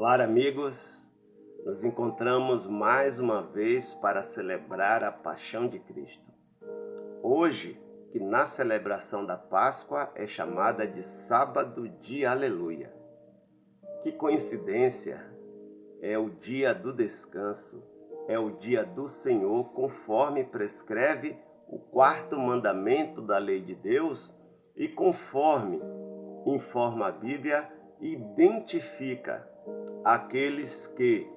Olá, amigos! Nos encontramos mais uma vez para celebrar a Paixão de Cristo. Hoje, que na celebração da Páscoa é chamada de Sábado de Aleluia. Que coincidência! É o dia do descanso, é o dia do Senhor, conforme prescreve o quarto mandamento da lei de Deus e conforme informa a Bíblia, identifica aqueles que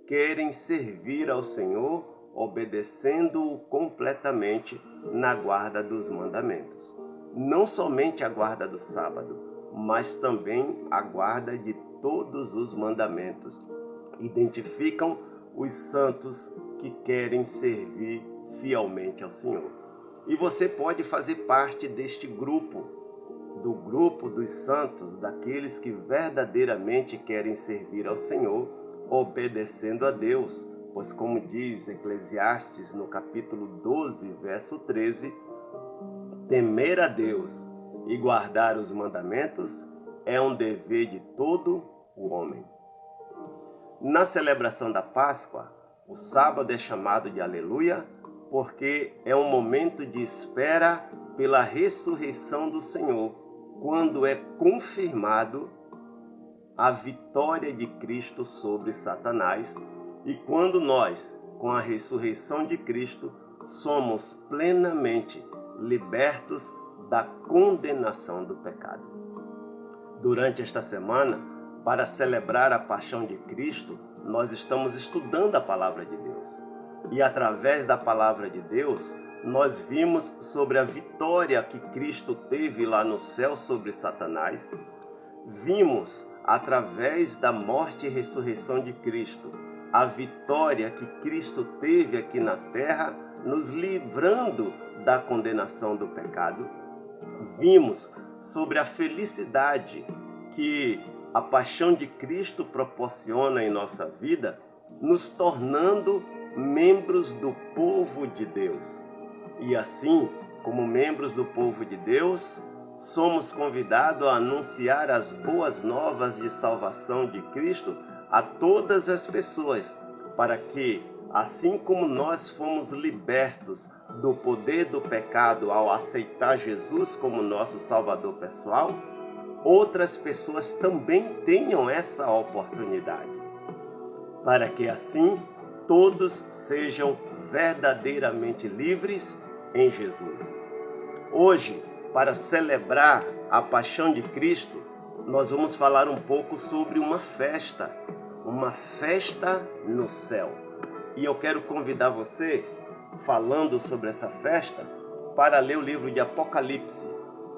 querem servir ao Senhor, obedecendo-o completamente na guarda dos mandamentos. Não somente a guarda do sábado, mas também a guarda de todos os mandamentos. Identificam os santos que querem servir fielmente ao Senhor. E você pode fazer parte deste grupo, do grupo dos santos, daqueles que verdadeiramente querem servir ao Senhor, obedecendo a Deus, pois como diz Eclesiastes no capítulo 12, verso 13, temer a Deus e guardar os mandamentos é um dever de todo o homem. Na celebração da Páscoa, o sábado é chamado de Aleluia, porque é um momento de espera pela ressurreição do Senhor, quando é confirmado a vitória de Cristo sobre Satanás e quando nós, com a ressurreição de Cristo, somos plenamente libertos da condenação do pecado. Durante esta semana, para celebrar a Paixão de Cristo, nós estamos estudando a Palavra de Deus. E através da Palavra de Deus, nós vimos sobre a vitória que Cristo teve lá no céu sobre Satanás. Vimos, através da morte e ressurreição de Cristo, a vitória que Cristo teve aqui na terra, nos livrando da condenação do pecado. Vimos sobre a felicidade que a paixão de Cristo proporciona em nossa vida, nos tornando membros do povo de Deus. E assim, como membros do povo de Deus, somos convidados a anunciar as boas novas de salvação de Cristo a todas as pessoas, para que, assim como nós fomos libertos do poder do pecado ao aceitar Jesus como nosso Salvador pessoal, outras pessoas também tenham essa oportunidade, para que assim todos sejam verdadeiramente livres em Jesus. Hoje, para celebrar a Paixão de Cristo, nós vamos falar um pouco sobre uma festa no céu. E eu quero convidar você, falando sobre essa festa, para ler o livro de Apocalipse.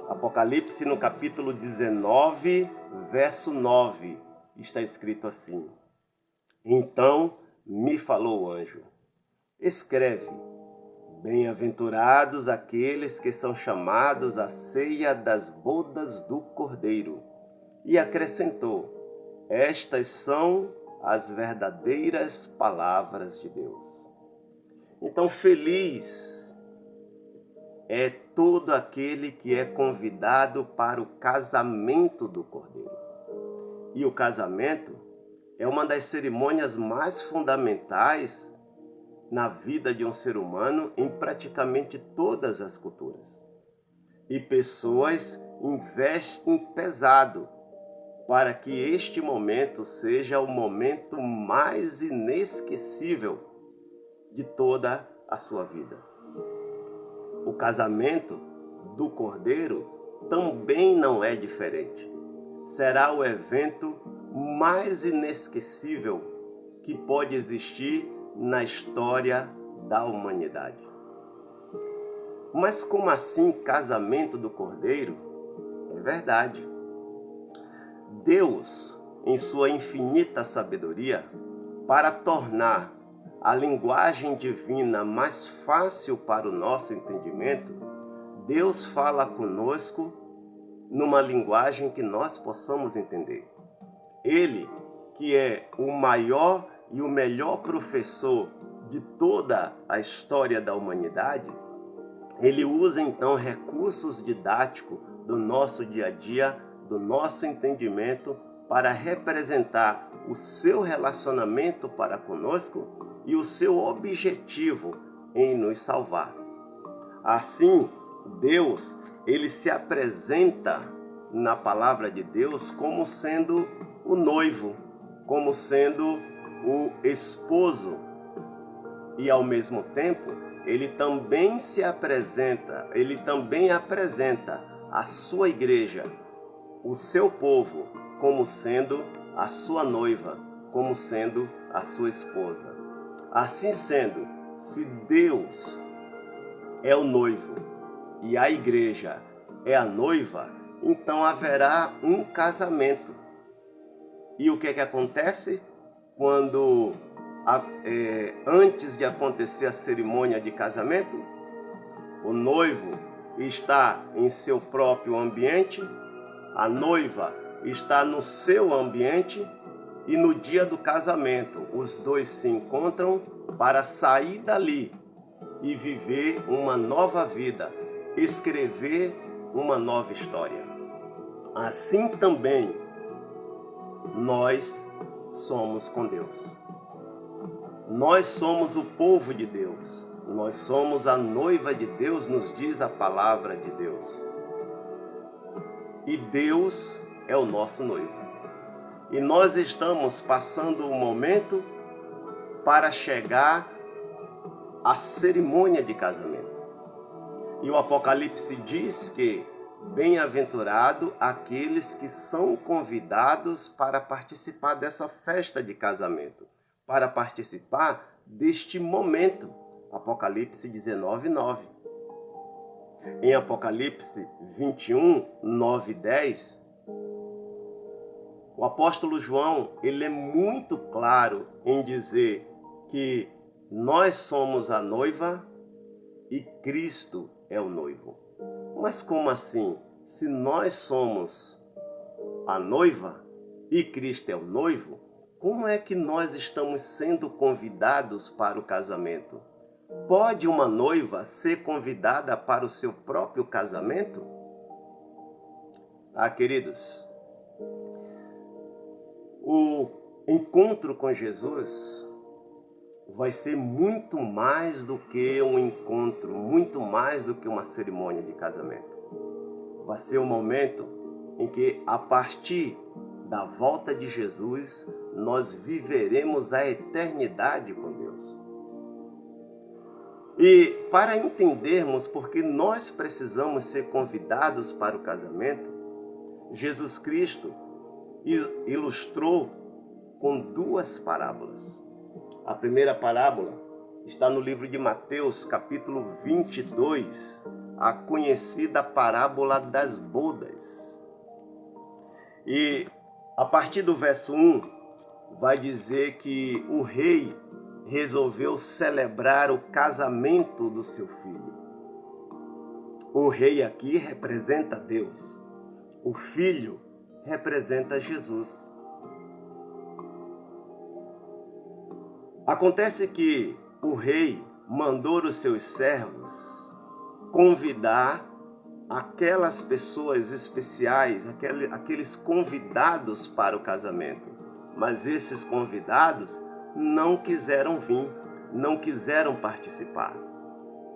Apocalipse no capítulo 19, verso 9, está escrito assim: Então me falou o anjo, escreve, bem-aventurados aqueles que são chamados à ceia das bodas do Cordeiro. E acrescentou, estas são as verdadeiras palavras de Deus. Então, feliz é todo aquele que é convidado para o casamento do Cordeiro. E o casamento é uma das cerimônias mais fundamentais na vida de um ser humano em praticamente todas as culturas. E pessoas investem pesado para que este momento seja o momento mais inesquecível de toda a sua vida. O casamento do Cordeiro também não é diferente. Será o evento mais inesquecível que pode existir na história da humanidade. Mas como assim casamento do Cordeiro? É verdade. Deus, em sua infinita sabedoria, para tornar a linguagem divina mais fácil para o nosso entendimento, Deus fala conosco numa linguagem que nós possamos entender. Ele, que é o maior e o melhor professor de toda a história da humanidade, ele usa então recursos didáticos do nosso dia a dia, do nosso entendimento, para representar o seu relacionamento para conosco e o seu objetivo em nos salvar. Assim, Deus, ele se apresenta na palavra de Deus como sendo o noivo, como sendo o esposo. E ao mesmo tempo, ele também apresenta a sua igreja, o seu povo, como sendo a sua noiva, como sendo a sua esposa. Assim sendo, se Deus é o noivo e a igreja é a noiva, então haverá um casamento. E o que é que acontece quando antes de acontecer a cerimônia de casamento? O noivo está em seu próprio ambiente, a noiva está no seu ambiente, e no dia do casamento os dois se encontram para sair dali e viver uma nova vida, escrever uma nova história. Assim também nós somos com Deus. Nós somos o povo de Deus. Nós somos a noiva de Deus, nos diz a palavra de Deus. E Deus é o nosso noivo. E nós estamos passando o momento para chegar à cerimônia de casamento. E o Apocalipse diz que bem-aventurado aqueles que são convidados para participar dessa festa de casamento, para participar deste momento. Apocalipse 19:9. Em Apocalipse 21, 9 e 10, o apóstolo João, ele é muito claro em dizer que nós somos a noiva e Cristo é o noivo. Mas como assim? Se nós somos a noiva e Cristo é o noivo, como é que nós estamos sendo convidados para o casamento? Pode uma noiva ser convidada para o seu próprio casamento? Queridos, o encontro com Jesus vai ser muito mais do que um encontro, muito mais do que uma cerimônia de casamento. Vai ser um momento em que, a partir da volta de Jesus, nós viveremos a eternidade com Deus. E para entendermos por que nós precisamos ser convidados para o casamento, Jesus Cristo ilustrou com duas parábolas. A primeira parábola está no livro de Mateus, capítulo 22, a conhecida parábola das bodas. E a partir do verso 1, vai dizer que o rei resolveu celebrar o casamento do seu filho. O rei aqui representa Deus. O filho representa Jesus. Acontece que o rei mandou os seus servos convidar aquelas pessoas especiais, aqueles convidados para o casamento. Mas esses convidados não quiseram vir, não quiseram participar.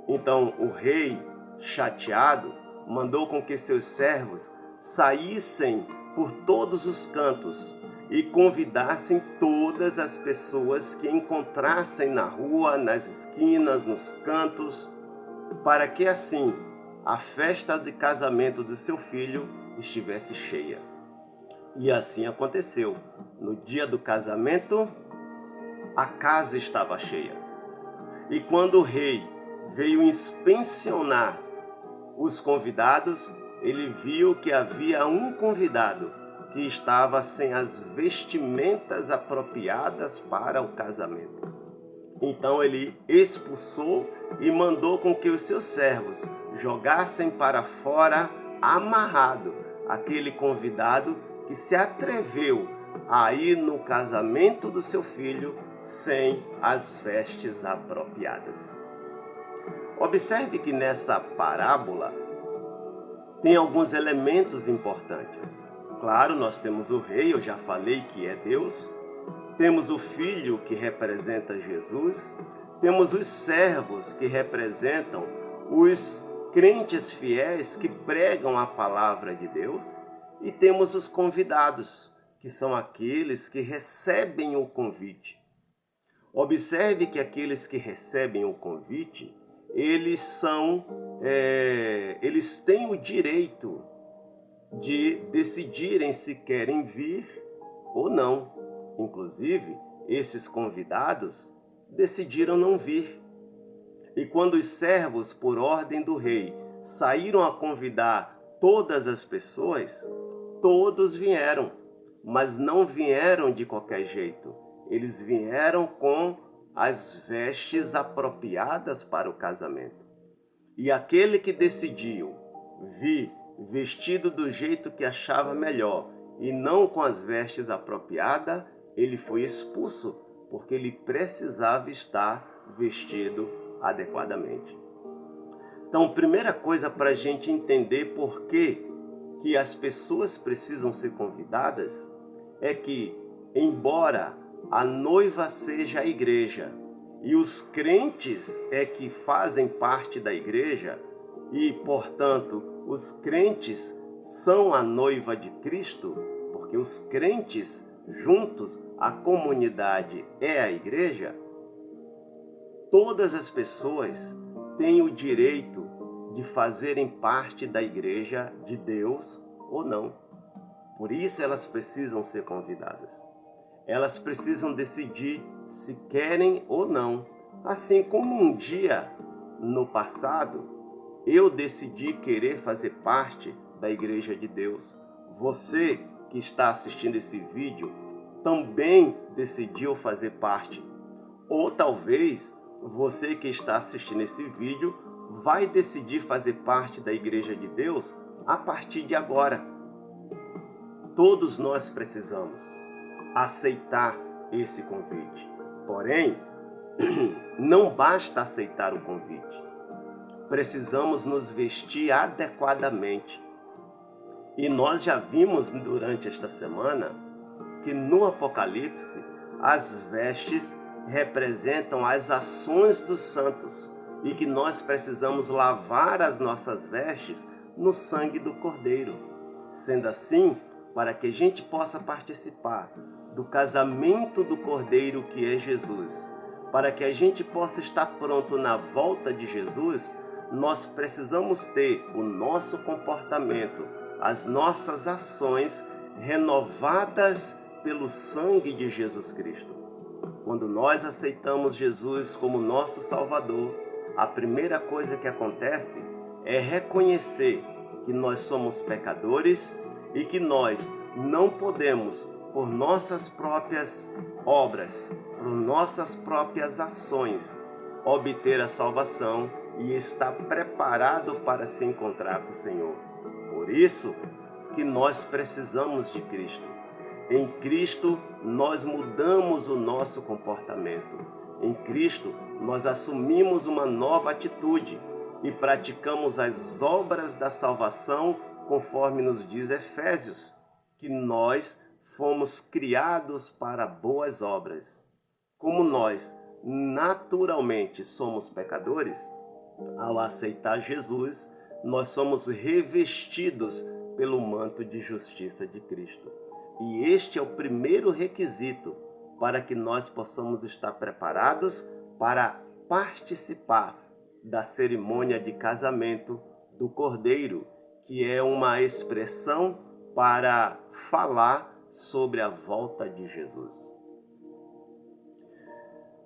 Então o rei, chateado, mandou com que seus servos saíssem por todos os cantos e convidassem todas as pessoas que encontrassem na rua, nas esquinas, nos cantos, para que assim a festa de casamento do seu filho estivesse cheia. E assim aconteceu. No dia do casamento, a casa estava cheia. E quando o rei veio inspecionar os convidados, ele viu que havia um convidado que estava sem as vestimentas apropriadas para o casamento. Então ele expulsou e mandou com que os seus servos jogassem para fora amarrado aquele convidado que se atreveu a ir no casamento do seu filho sem as vestes apropriadas. Observe que nessa parábola tem alguns elementos importantes. Claro, nós temos o rei, eu já falei que é Deus. Temos o filho, que representa Jesus. Temos os servos, que representam os crentes fiéis que pregam a palavra de Deus. E temos os convidados, que são aqueles que recebem o convite. Observe que aqueles que recebem o convite, eles têm o direito de decidirem se querem vir ou não. Inclusive, esses convidados decidiram não vir. E quando os servos, por ordem do rei, saíram a convidar todas as pessoas, todos vieram, mas não vieram de qualquer jeito. Eles vieram com as vestes apropriadas para o casamento. E aquele que decidiu vir vestido do jeito que achava melhor e não com as vestes apropriadas, ele foi expulso, porque ele precisava estar vestido adequadamente. Então, primeira coisa para a gente entender por que as pessoas precisam ser convidadas é que, embora a noiva seja a igreja e os crentes é que fazem parte da igreja e, portanto, os crentes são a noiva de Cristo, porque os crentes juntos, a comunidade é a igreja, todas as pessoas têm o direito de fazerem parte da igreja de Deus ou não. Por isso elas precisam ser convidadas. Elas precisam decidir se querem ou não. Assim como um dia no passado, eu decidi querer fazer parte da igreja de Deus. Você que está assistindo esse vídeo também decidiu fazer parte. Ou talvez você que está assistindo esse vídeo vai decidir fazer parte da igreja de Deus a partir de agora. Todos nós precisamos aceitar esse convite. Porém, não basta aceitar o convite. Precisamos nos vestir adequadamente. E nós já vimos durante esta semana que no Apocalipse as vestes representam as ações dos santos e que nós precisamos lavar as nossas vestes no sangue do Cordeiro. Sendo assim, para que a gente possa participar do casamento do Cordeiro que é Jesus, para que a gente possa estar pronto na volta de Jesus, nós precisamos ter o nosso comportamento, as nossas ações renovadas pelo sangue de Jesus Cristo. Quando nós aceitamos Jesus como nosso Salvador, a primeira coisa que acontece é reconhecer que nós somos pecadores e que nós não podemos, por nossas próprias obras, por nossas próprias ações, obter a salvação e estar preparado para se encontrar com o Senhor. Por isso que nós precisamos de Cristo. Em Cristo, nós mudamos o nosso comportamento. Em Cristo, nós assumimos uma nova atitude e praticamos as obras da salvação, conforme nos diz Efésios, que nós fomos criados para boas obras. Como nós naturalmente somos pecadores, ao aceitar Jesus, nós somos revestidos pelo manto de justiça de Cristo. E este é o primeiro requisito para que nós possamos estar preparados para participar da cerimônia de casamento do Cordeiro, que é uma expressão para falar sobre a volta de Jesus.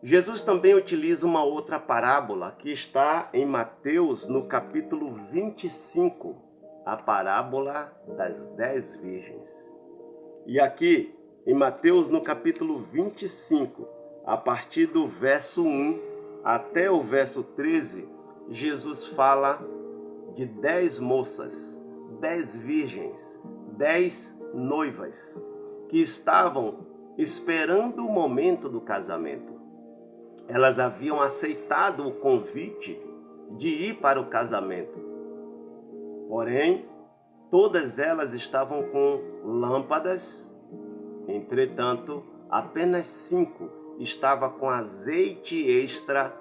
Jesus também utiliza uma outra parábola que está em Mateus, no capítulo 25, a parábola das 10 virgens. E aqui, em Mateus, no capítulo 25, a partir do verso 1 até o verso 13, Jesus fala de 10 moças, 10 virgens, 10 noivas, que estavam esperando o momento do casamento. Elas haviam aceitado o convite de ir para o casamento. Porém, Todas elas estavam com lâmpadas, entretanto, apenas 5 estavam com azeite extra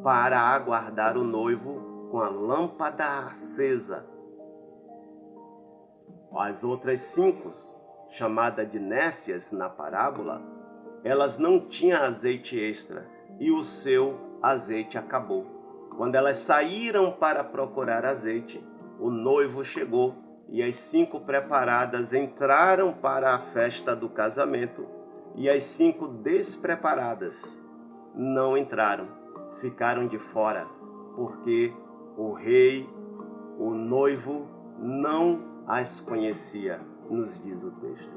para aguardar o noivo com a lâmpada acesa. As outras 5, chamadas de nécias na parábola, elas não tinham azeite extra e o seu azeite acabou. Quando elas saíram para procurar azeite, o noivo chegou e as 5 preparadas entraram para a festa do casamento e as 5 despreparadas não entraram, ficaram de fora, porque o rei, o noivo, não as conhecia, nos diz o texto.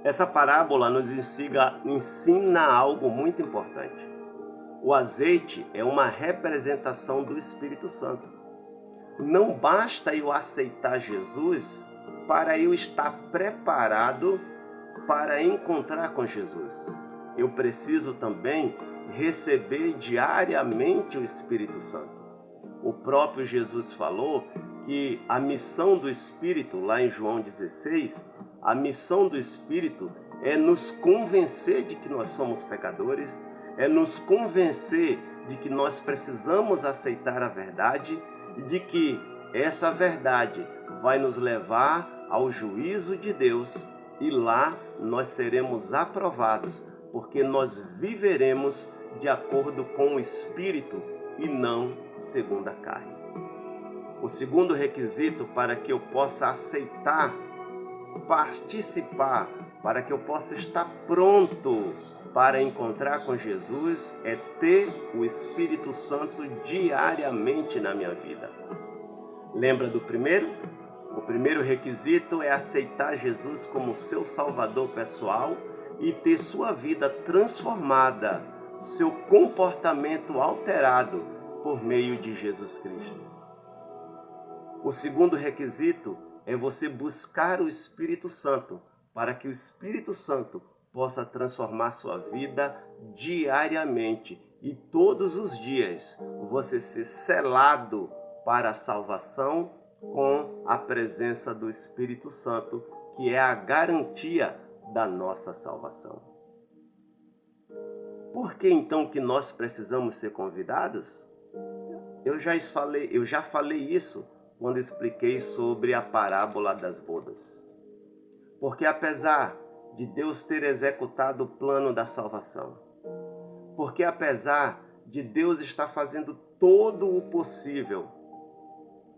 Essa parábola nos ensina algo muito importante. O azeite é uma representação do Espírito Santo. Não basta eu aceitar Jesus para eu estar preparado para encontrar com Jesus. Eu preciso também receber diariamente o Espírito Santo. O próprio Jesus falou que a missão do Espírito, lá em João 16, a missão do Espírito é nos convencer de que nós somos pecadores, é nos convencer de que nós precisamos aceitar a verdade e de que essa verdade vai nos levar ao juízo de Deus e lá nós seremos aprovados, porque nós viveremos de acordo com o Espírito e não segundo a carne. O segundo requisito para que eu possa aceitar, participar, para que eu possa estar pronto para encontrar com Jesus é ter o Espírito Santo diariamente na minha vida. Lembra do primeiro? O primeiro requisito é aceitar Jesus como seu Salvador pessoal e ter sua vida transformada, seu comportamento alterado por meio de Jesus Cristo. O segundo requisito é você buscar o Espírito Santo, para que o Espírito Santo possa transformar sua vida diariamente e todos os dias você ser selado para a salvação com a presença do Espírito Santo, que é a garantia da nossa salvação. Por que então que nós precisamos ser convidados? Eu já falei isso quando expliquei sobre a parábola das bodas. Porque apesar de Deus ter executado o plano da salvação, porque apesar de Deus estar fazendo todo o possível,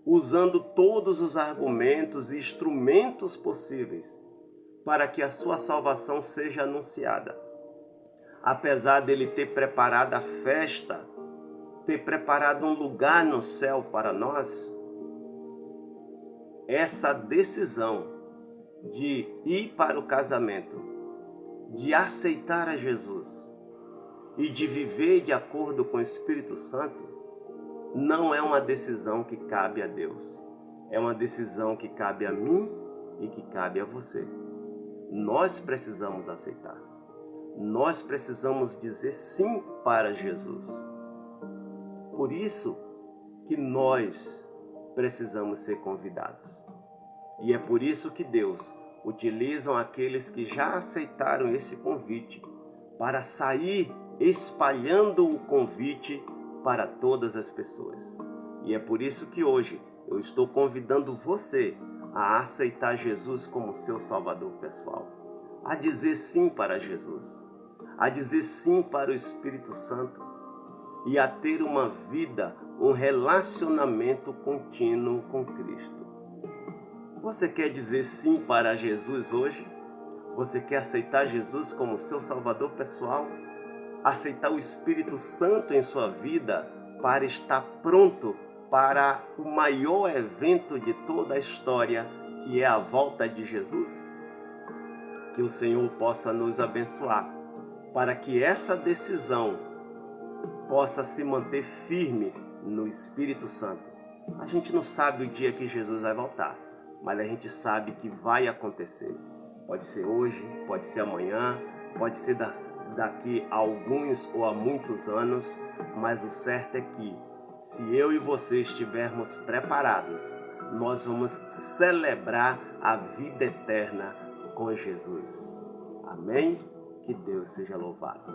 usando todos os argumentos e instrumentos possíveis para que a sua salvação seja anunciada, apesar dele ter preparado a festa, ter preparado um lugar no céu para nós, essa decisão de ir para o casamento, de aceitar a Jesus e de viver de acordo com o Espírito Santo, não é uma decisão que cabe a Deus. É uma decisão que cabe a mim e que cabe a você. Nós precisamos aceitar. Nós precisamos dizer sim para Jesus. Por isso que nós precisamos ser convidados. E é por isso que Deus utiliza aqueles que já aceitaram esse convite para sair espalhando o convite para todas as pessoas. E é por isso que hoje eu estou convidando você a aceitar Jesus como seu Salvador pessoal, a dizer sim para Jesus, a dizer sim para o Espírito Santo e a ter uma vida, um relacionamento contínuo com Cristo. Você quer dizer sim para Jesus hoje? Você quer aceitar Jesus como seu Salvador pessoal? Aceitar o Espírito Santo em sua vida para estar pronto para o maior evento de toda a história, que é a volta de Jesus? Que o Senhor possa nos abençoar, para que essa decisão possa se manter firme no Espírito Santo. A gente não sabe o dia que Jesus vai voltar, mas a gente sabe que vai acontecer. Pode ser hoje, pode ser amanhã, pode ser daqui a alguns ou a muitos anos, mas o certo é que, se eu e você estivermos preparados, nós vamos celebrar a vida eterna com Jesus. Amém? Que Deus seja louvado.